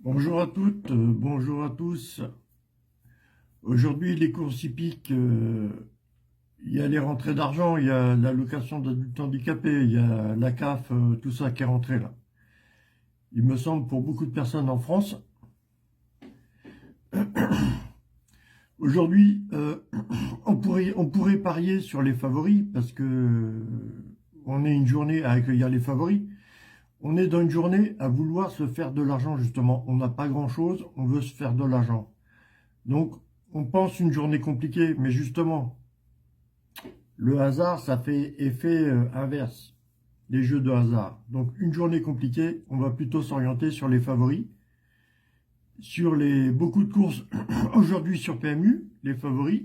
Bonjour à toutes, bonjour à tous. Aujourd'hui, les courses hippiques, il y a les rentrées d'argent, il y a l'allocation d'adultes handicapés, il y a la CAF, tout ça qui est rentré là. Il me semble pour beaucoup de personnes en France. Aujourd'hui, on pourrait parier sur les favoris parce que on est une journée à accueillir les favoris. On est dans une journée à vouloir se faire de l'argent justement. On n'a pas grand-chose, on veut se faire de l'argent. Donc, on pense une journée compliquée, mais justement, le hasard, ça fait effet inverse, les jeux de hasard. Donc, une journée compliquée, on va plutôt s'orienter sur les favoris. Sur beaucoup de courses, aujourd'hui sur PMU, les favoris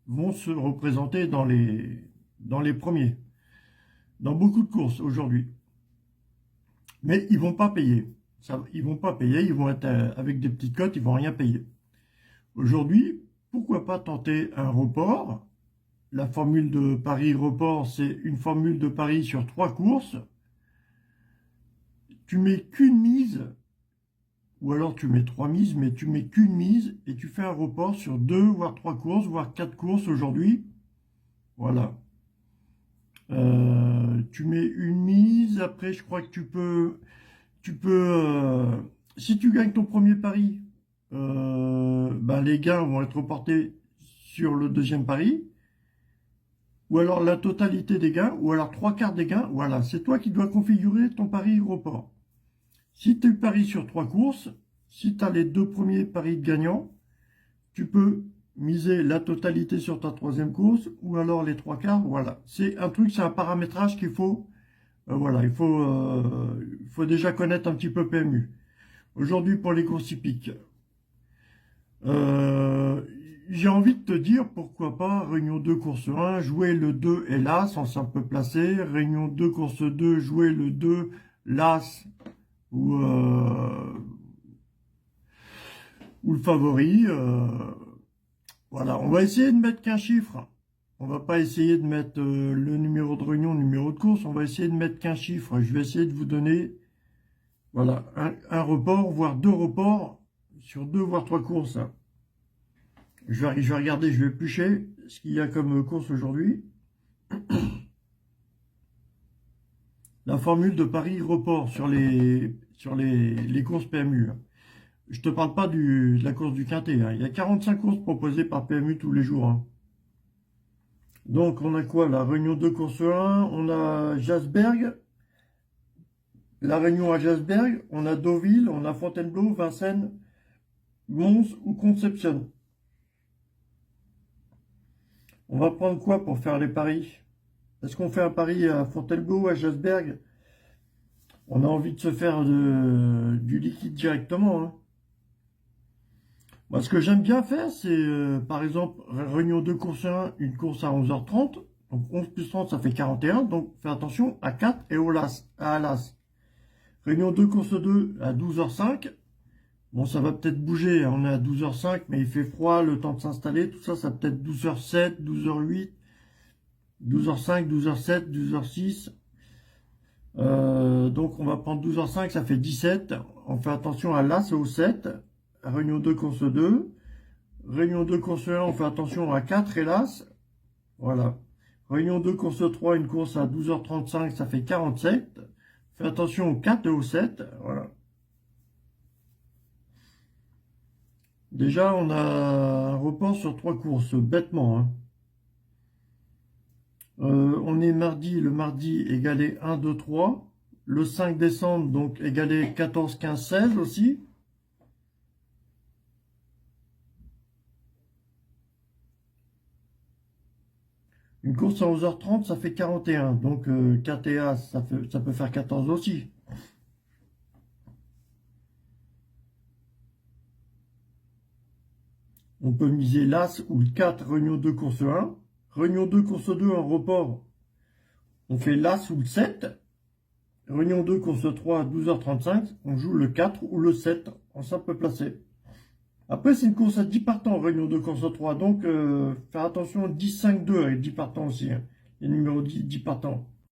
vont se représenter dans les premiers. Dans beaucoup de courses aujourd'hui. Mais ils vont pas payer. Ils vont pas payer, ils vont être avec des petites cotes, ils vont rien payer. Aujourd'hui, pourquoi pas tenter un report? La formule de Paris report, c'est une formule de Paris sur 3 courses. Tu mets qu'une mise, ou alors tu mets 3 mises, mais tu mets qu'une mise et tu fais un report sur 2, voire 3 courses, voire 4 courses aujourd'hui. Voilà. Tu mets une mise, après je crois que tu peux si tu gagnes ton premier pari, ben les gains vont être reportés sur le deuxième pari, ou alors la totalité des gains, ou alors 3/4 des gains. Voilà, c'est toi qui dois configurer ton pari report. Si tu paries sur 3 courses, si tu as les 2 premiers paris de gagnants, tu peux miser la totalité sur ta troisième course, ou alors les 3/4. Voilà, c'est un truc, c'est un paramétrage qu'il faut. Voilà, il faut déjà connaître un petit peu PMU. Aujourd'hui, pour les courses hippiques, j'ai envie de te dire, pourquoi pas, Réunion 2, course 1, jouer le 2 et l'As en simple placé. Réunion 2, course 2, jouer le 2, l'As ou le favori. Voilà, on va essayer de mettre qu'un chiffre. On va pas essayer de mettre le numéro de réunion, le numéro de course. On va essayer de mettre qu'un chiffre. Je vais essayer de vous donner, voilà, un report, voire 2 reports sur 2 voire 3 courses. Je vais regarder, je vais éplucher ce qu'il y a comme course aujourd'hui. La formule de Paris report sur les courses PMU. Je te parle pas de la course du Quintet. Il y a 45 courses proposées par PMU tous les jours. Donc, on a quoi? La Réunion 2, course 1. On a Jasberg. La Réunion à Jasberg. On a Deauville. On a Fontainebleau, Vincennes, Mons ou Concepción. On va prendre quoi pour faire les paris? Est-ce qu'on fait un pari à Fontainebleau, à Jasberg? On a envie de se faire du liquide directement. Moi, ce que j'aime bien faire, c'est par exemple Réunion 2, course 1, une course à 11h30. Donc 11 plus 30, ça fait 41. Donc fais attention à 4 et à l'As. Réunion 2, course 2 à 12h05. Bon, ça va peut-être bouger. On est à 12h05, mais il fait froid, le temps de s'installer. Tout ça, ça peut être 12h07, 12h08, 12h05, 12h07, 12h06. Donc on va prendre 12h05, ça fait 17. On fait attention à l'As et au 7. Réunion 2, course 2. Réunion 2, course 1, on fait attention à 4 et l'As. Voilà. Réunion 2, course 3, une course à 12h35, ça fait 47. Fais attention au 4 et au 7. Voilà. Déjà, on a un report sur 3 courses, bêtement. On est mardi, le mardi égalé 1, 2, 3. Le 5 décembre, donc égalé 14, 15, 16 aussi. Une course à 11h30, ça fait 41. Donc 4 et As, ça peut faire 14 aussi. On peut miser l'As ou le 4, Réunion 2, course 1. Réunion 2, course 2, en report. On fait l'As ou le 7. Réunion 2, course 3 à 12h35. On joue le 4 ou le 7 en simple placé. Après, c'est une course à 10 partants, Réunion 2, course 3. Donc, faire attention, 10-5-2 avec 10 partants aussi. Les numéros 10 partants.